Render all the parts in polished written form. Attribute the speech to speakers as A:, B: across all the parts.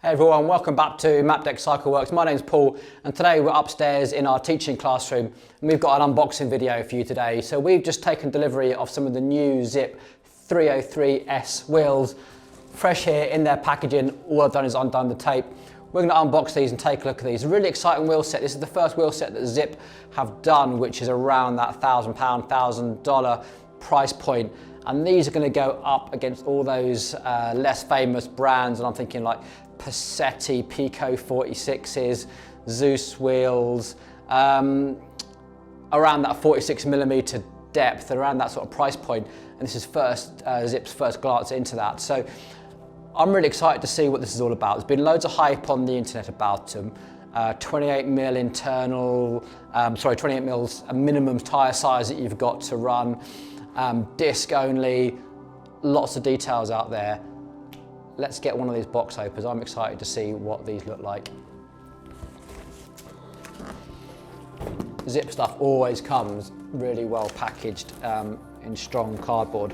A: Hey everyone, welcome back to Mapdeck Cycle Works. My name's Paul and today we're upstairs in our teaching classroom and we've got an unboxing video for you today. So we've just taken delivery of some of the new Zipp 303S wheels, fresh here in their packaging. All I've done is undone the tape. We're going to unbox these and take a look at these. A really exciting wheel set. This is the first wheel set that Zipp have done, which is around that £1,000, $1,000 price point. And these are going to go up against all those less famous brands, and I'm thinking like Pacenti, Pico 46s, Zeus wheels, around that 46mm depth, around that sort of price point. And this is Zipp's first glance into that. So I'm really excited to see what this is all about. There's been loads of hype on the internet about them. 28mm internal, 28mm minimum tyre size that you've got to run. Disc only, lots of details out there. Let's get one of these box openers. I'm excited to see what these look like. Zipp stuff always comes really well packaged in strong cardboard.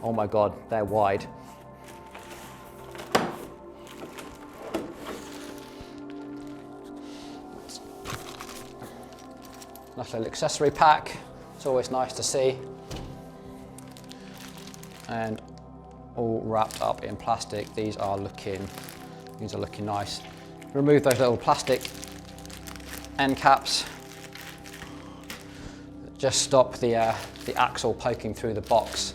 A: Oh my God, they're wide. Nice little accessory pack. It's always nice to see. And all wrapped up in plastic. These are looking nice. Remove those little plastic end caps. Just stop the axle poking through the box.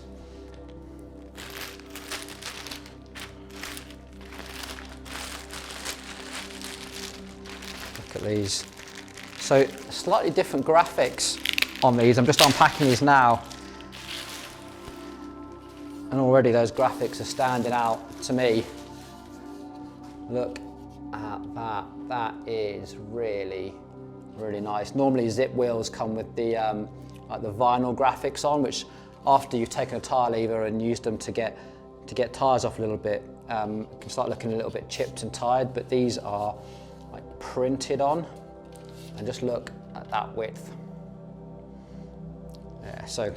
A: Look at these. So slightly different graphics on these. I'm just unpacking these now. And already those graphics are standing out to me. Look at that. That is really, really nice. Normally Zipp wheels come with the like the vinyl graphics on, which after you've taken a tyre lever and used them to get tyres off a little bit, can start looking a little bit chipped and tired. But these are like printed on. And just look at that width. Yeah, so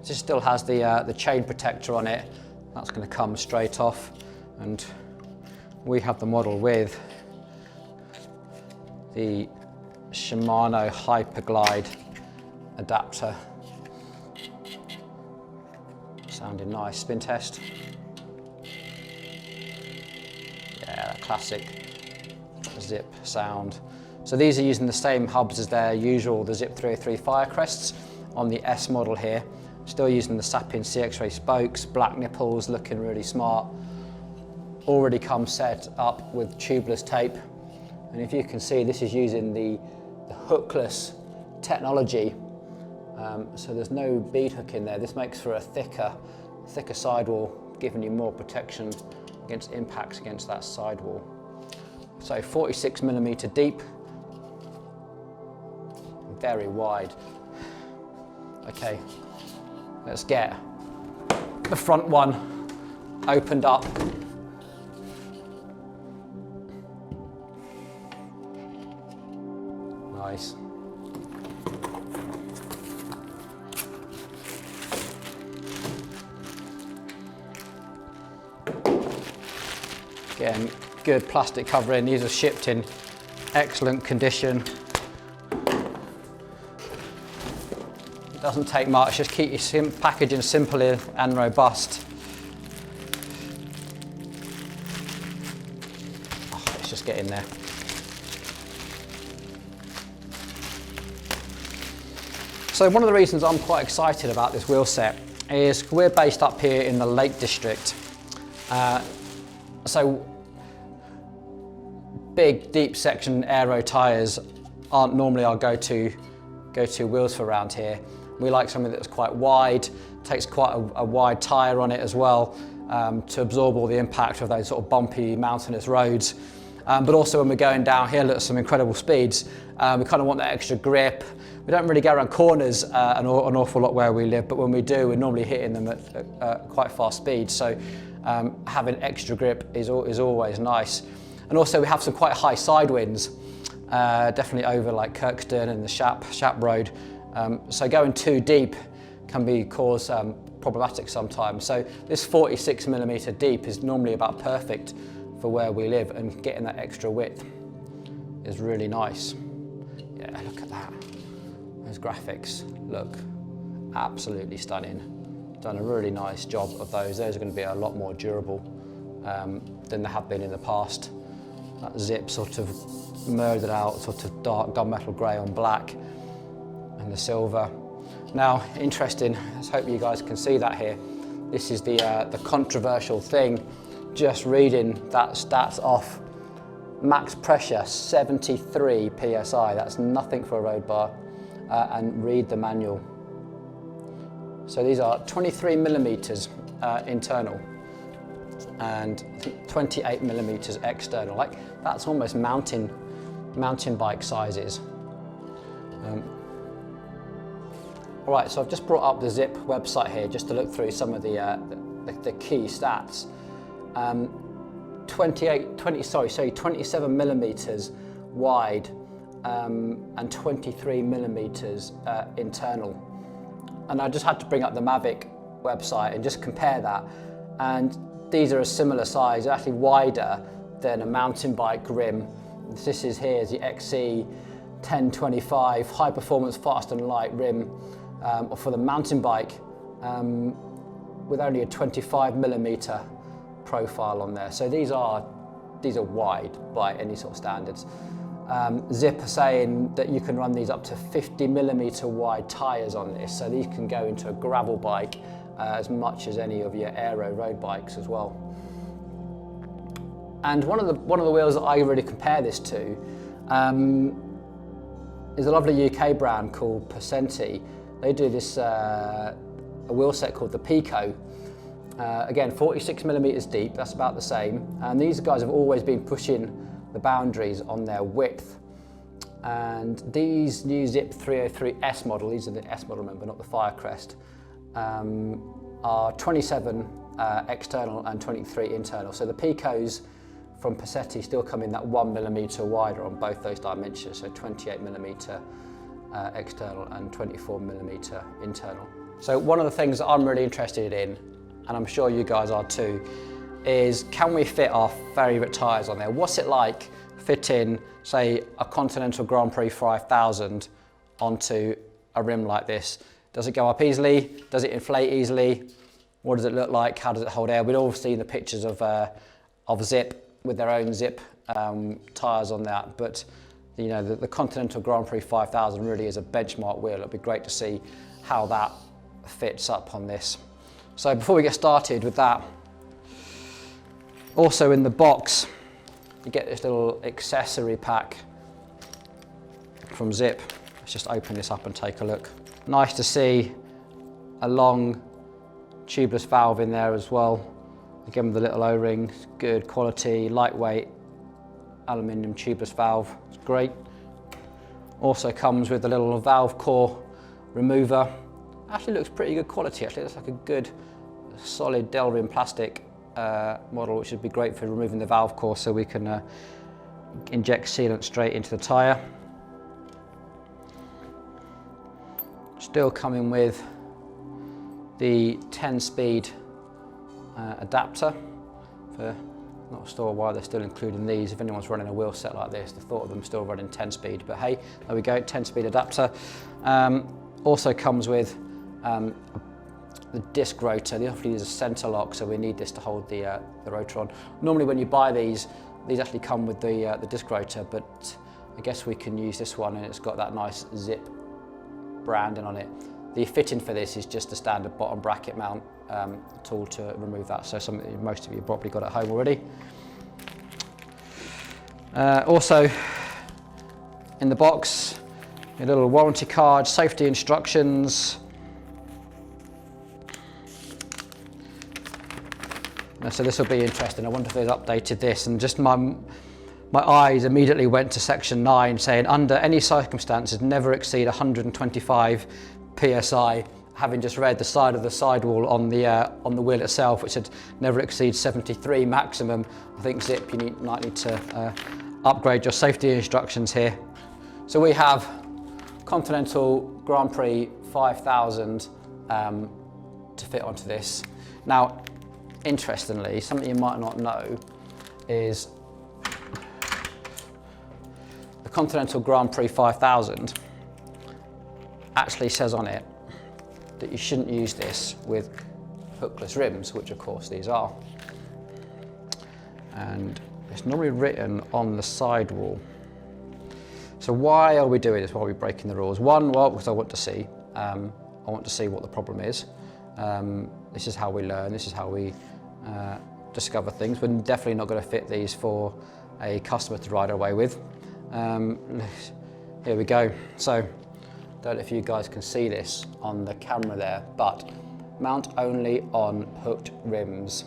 A: this still has the chain protector on it. That's going to come straight off, and we have the model with the Shimano Hyperglide adapter. Sounding nice. Spin test. Yeah, that classic Zipp sound. So these are using the same hubs as their usual, the Zipp 303 Firecrests on the S model here. Still using the Sapien CX-ray spokes, black nipples, looking really smart. Already come set up with tubeless tape. And if you can see, this is using the hookless technology. So there's no bead hook in there. This makes for a thicker sidewall, giving you more protection against impacts against that sidewall. So 46mm deep, very wide. Okay, let's get the front one opened up. Nice. Again, good plastic covering. These are shipped in excellent condition. It doesn't take much, just keep your packaging simple and robust. Oh, let's just get in there. So one of the reasons I'm quite excited about this wheel set is we're based up here in the Lake District. So big, deep section aero tyres aren't normally our go-to wheels for around here. We like something that's quite wide, takes quite a wide tyre on it as well, to absorb all the impact of those sort of bumpy mountainous roads. But also when we're going downhill at some incredible speeds, we kind of want that extra grip. We don't really go around corners an awful lot where we live, but when we do, we're normally hitting them at quite fast speeds. So having extra grip is always nice. And also we have some quite high side winds, definitely over like Kirkstone and the Shap Road. So going too deep can cause problematic sometimes. So this 46mm deep is normally about perfect for where we live, and getting that extra width is really nice. Yeah, look at that. Those graphics look absolutely stunning. Done a really nice job of those. Those are going to be a lot more durable than they have been in the past. That Zipp sort of murdered out, sort of dark gunmetal grey on black, and the silver. Now, interesting, let's hope you guys can see that here. This is the controversial thing, just reading that stats off. Max pressure, 73 PSI, that's nothing for a road bar, and read the manual. So these are 23mm internal and 28mm external. Like, that's almost mountain bike sizes. All right, so I've just brought up the Zipp website here just to look through some of the key stats. 27mm wide and 23mm internal. And I just had to bring up the Mavic website and just compare that. And these are a similar size, actually wider than a mountain bike rim. This is here is the XC 1025 high performance fast and light rim for the mountain bike with only a 25mm profile on there. So these are wide by any sort of standards. Zipp are saying that you can run these up to 50mm wide tyres on this, so these can go into a gravel bike as much as any of your aero road bikes as well. And one of the wheels that I really compare this to is a lovely UK brand called Pacenti. They do this a wheel set called the Pico. Again, 46mm deep, that's about the same. And these guys have always been pushing the boundaries on their width. And these new Zipp 303S model, these are the S model, remember, not the Firecrest, are 27 external and 23 internal. So the Picos from Pacenti still come in that 1mm wider on both those dimensions, so 28mm external and 24mm internal. So one of the things that I'm really interested in, and I'm sure you guys are too, is can we fit our favourite tyres on there? What's it like fitting, say, a Continental Grand Prix 5000 onto a rim like this? Does it go up easily? Does it inflate easily? What does it look like? How does it hold air? We'd all seen the pictures of Zipp with their own Zipp tyres on that, but you know, the Continental Grand Prix 5000 really is a benchmark wheel. It'd be great to see how that fits up on this. So before we get started with that, also in the box, you get this little accessory pack from Zipp. Let's just open this up and take a look. Nice to see a long tubeless valve in there as well. Again with the little O-ring, good quality, lightweight aluminium tubeless valve. It's great. Also comes with a little valve core remover. Actually looks pretty good quality. Actually, looks like a good solid Delrin plastic model, which would be great for removing the valve core, so we can inject sealant straight into the tyre. Still coming with the 10-speed adapter. Not sure why they're still including these. If anyone's running a wheel set like this, the thought of them still running 10-speed, but hey, there we go, 10-speed adapter. Also comes with the disc rotor. They often use a center lock, so we need this to hold the rotor on. Normally when you buy these actually come with the disc rotor, but I guess we can use this one, and it's got that nice Zipp branding on it. The fitting for this is just a standard bottom bracket mount tool to remove that, so most of you probably got at home already. Also in the box, a little warranty card, safety instructions. So this will be interesting. I wonder if they've updated this, and just my eyes immediately went to section 9 saying under any circumstances never exceed 125 PSI, having just read the side of the sidewall on the wheel itself, which said never exceed 73 maximum. I think Zipp, you might need to upgrade your safety instructions here. So we have Continental Grand Prix 5000 to fit onto this. Now, interestingly, something you might not know is the Continental Grand Prix 5000 actually says on it that you shouldn't use this with hookless rims, which of course these are. And it's normally written on the sidewall. So why are we doing this? Why are we breaking the rules? One, well, because I want to see. I want to see what the problem is. This is how we learn. This is how we discover things. We're definitely not going to fit these for a customer to ride away with. Here we go. So, don't know if you guys can see this on the camera there, but mount only on hooked rims.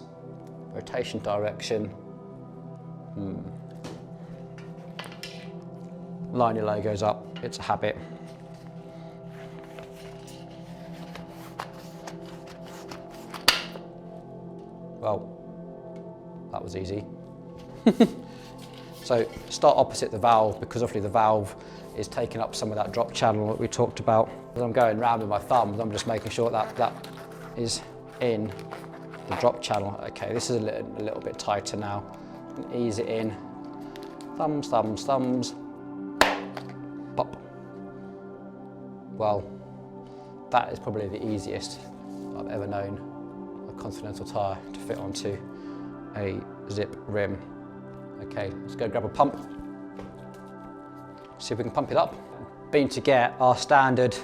A: Rotation direction. Line your logos up, it's a habit. Well, that was easy. So start opposite the valve, because obviously the valve is taking up some of that drop channel that we talked about. As I'm going round with my thumbs, I'm just making sure that that is in the drop channel. Okay, this is a little bit tighter now. Ease it in. Thumbs, thumbs, thumbs. Pop. Well, that is probably the easiest I've ever known a Continental tyre to fit onto a Zipp rim. Okay, let's go grab a pump. See if we can pump it up. Been to get our standard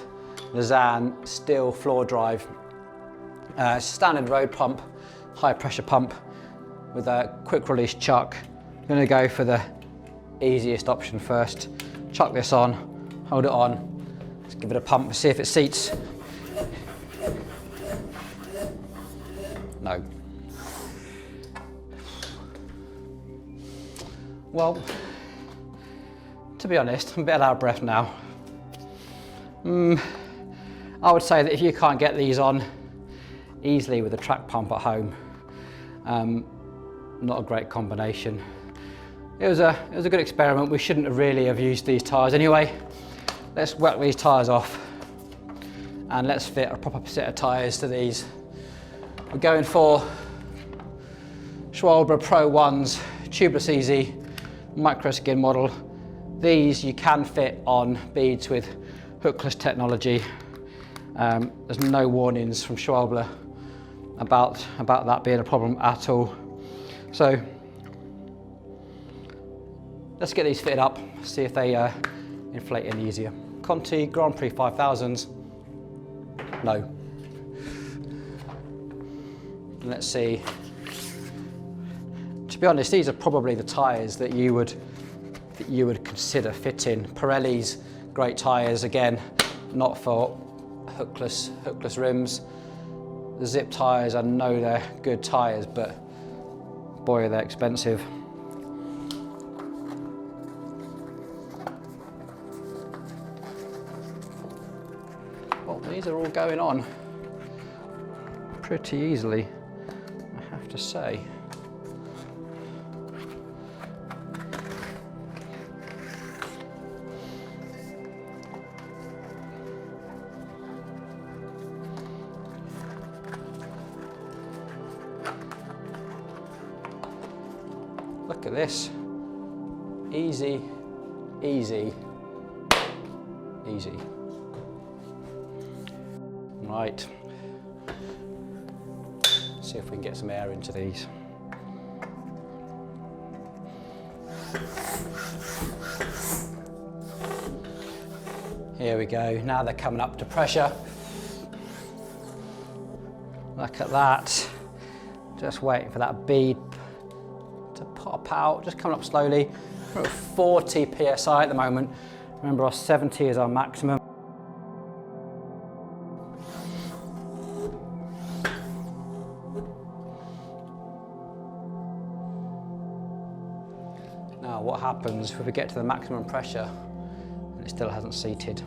A: Lausanne steel floor drive. Standard road pump, high pressure pump with a quick release chuck. I'm gonna go for the easiest option first. Chuck this on, hold it on, let's give it a pump, see if it seats. No. Well, to be honest, I'm a bit out of breath now. I would say that if you can't get these on easily with a track pump at home, not a great combination. It was a good experiment. We shouldn't have really have used these tyres anyway. Let's whack these tyres off and let's fit a proper set of tyres to these. We're going for Schwalbe Pro One's Tubeless Easy micro skin model. These you can fit on beads with hookless technology. There's no warnings from Schwalbe about that being a problem at all. So let's get these fitted up, see if they inflate any easier. Conti Grand Prix 5000s, no. Let's see. To be honest, these are probably the tyres that you would consider fitting. Pirelli's great tyres, again, not for hookless rims. The Zipp tyres, I know they're good tyres, but boy, are they expensive. Well, these are all going on pretty easily, I have to say. Look at this. Easy, easy, easy. Right. See if we can get some air into these. Here we go. Now they're coming up to pressure. Look at that. Just waiting for that bead to pop out, just coming up slowly. We're at 40 PSI at the moment. Remember, our 70 is our maximum. Now, what happens if we get to the maximum pressure and it still hasn't seated?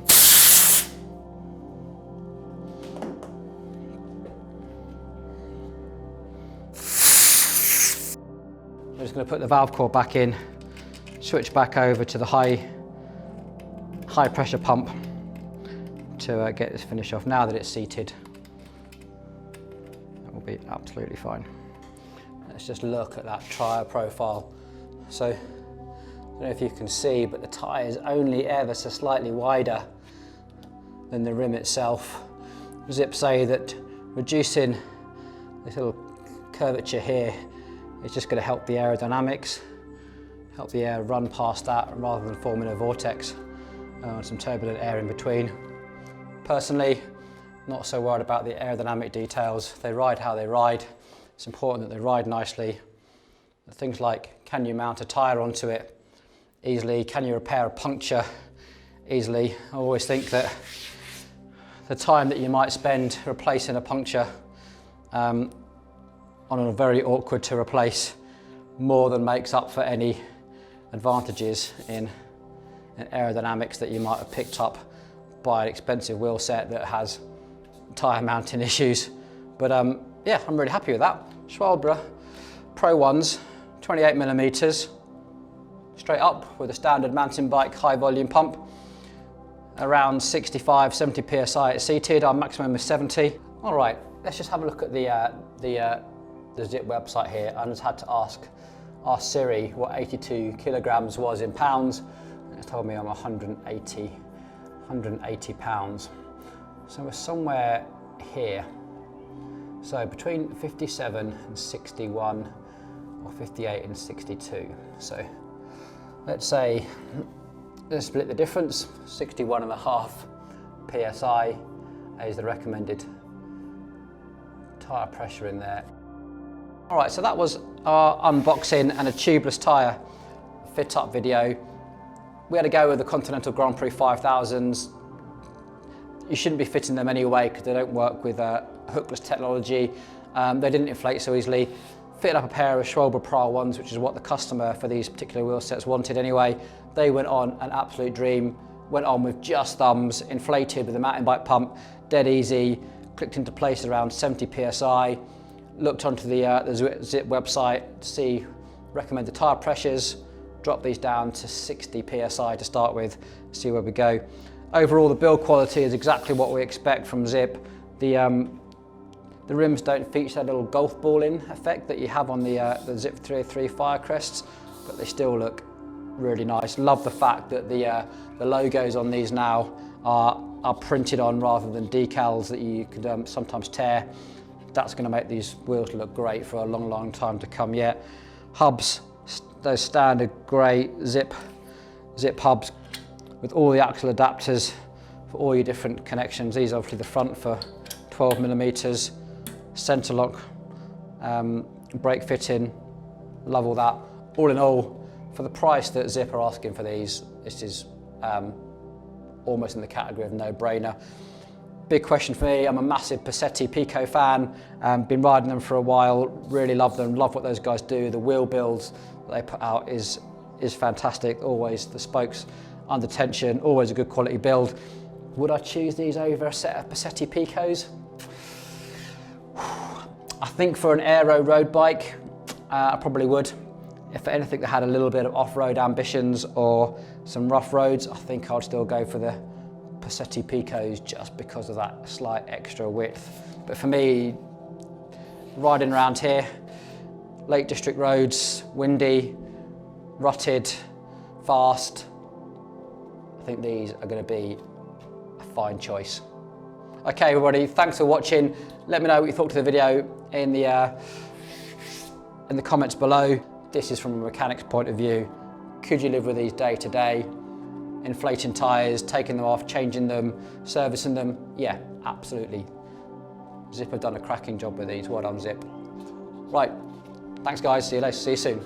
A: I'm just going to put the valve core back in, switch back over to the high pressure pump to get this finish off now that it's seated. will be absolutely fine. Let's just look at that tyre profile. So, I don't know if you can see, but the tyre is only ever so slightly wider than the rim itself. Zipp say that reducing this little curvature here is just going to help the aerodynamics, help the air run past that rather than forming a vortex and some turbulent air in between. Personally, not so worried about the aerodynamic details. They ride how they ride. It's important that they ride nicely. Things like, can you mount a tyre onto it easily? Can you repair a puncture easily? I always think that the time that you might spend replacing a puncture on a very awkward to replace more than makes up for any advantages in aerodynamics that you might have picked up by an expensive wheel set that has tyre mounting issues. But yeah, I'm really happy with that. Schwalbe Pro Ones, 28mm, straight up with a standard mountain bike high volume pump. Around 65, 70 PSI it's seated, our maximum is 70. All right, let's just have a look at the Zipp website here. I just had to ask Siri what 82 kilograms was in pounds. It told me I'm 180 pounds. So we're somewhere here. So between 57 and 61 or 58 and 62. So let's say, let's split the difference. 61.5 PSI is the recommended tyre pressure in there. All right, so that was our unboxing and a tubeless tyre fit up video. We had to go with the Continental Grand Prix 5000s. You shouldn't be fitting them anyway because they don't work with hookless technology. They didn't inflate so easily. Fitted up a pair of Schwalbe Pro Ones, which is what the customer for these particular wheel sets wanted anyway. They went on an absolute dream. Went on with just thumbs, inflated with a mountain bike pump, dead easy, clicked into place around 70 PSI. Looked onto the Zipp website to see recommended tyre pressures, drop these down to 60 PSI to start with, see where we go. Overall, the build quality is exactly what we expect from Zipp. The rims don't feature that little golf balling effect that you have on the Zipp 303 Firecrests, but they still look really nice. Love the fact that the logos on these now are printed on rather than decals that you could sometimes tear. That's going to make these wheels look great for a long, long time to come yet. Hubs, those standard grey Zipp hubs with all the axle adapters for all your different connections. These are obviously the front for 12mm, centre lock, brake fitting, love all that. All in all, for the price that Zipp are asking for these, this is almost in the category of no-brainer. Big question for me, I'm a massive Pacenti Pico fan, been riding them for a while, really love them, love what those guys do. The wheel builds that they put out is fantastic, always the spokes under tension, always a good quality build. Would I choose these over a set of Pacenti Picos? I think for an aero road bike, I probably would. If anything that had a little bit of off-road ambitions or some rough roads, I think I'd still go for the Pacenti Picos just because of that slight extra width. But for me, riding around here, Lake District roads, windy, rutted, fast, I think these are going to be a fine choice. Okay everybody, thanks for watching. Let me know what you thought of the video in the comments below. This is from a mechanic's point of view. Could you live with these day to day? Inflating tyres, taking them off, changing them, servicing them? Yeah, absolutely. Zipp have done a cracking job with these. Well done, Zipp. Right, thanks guys, see you later, see you soon.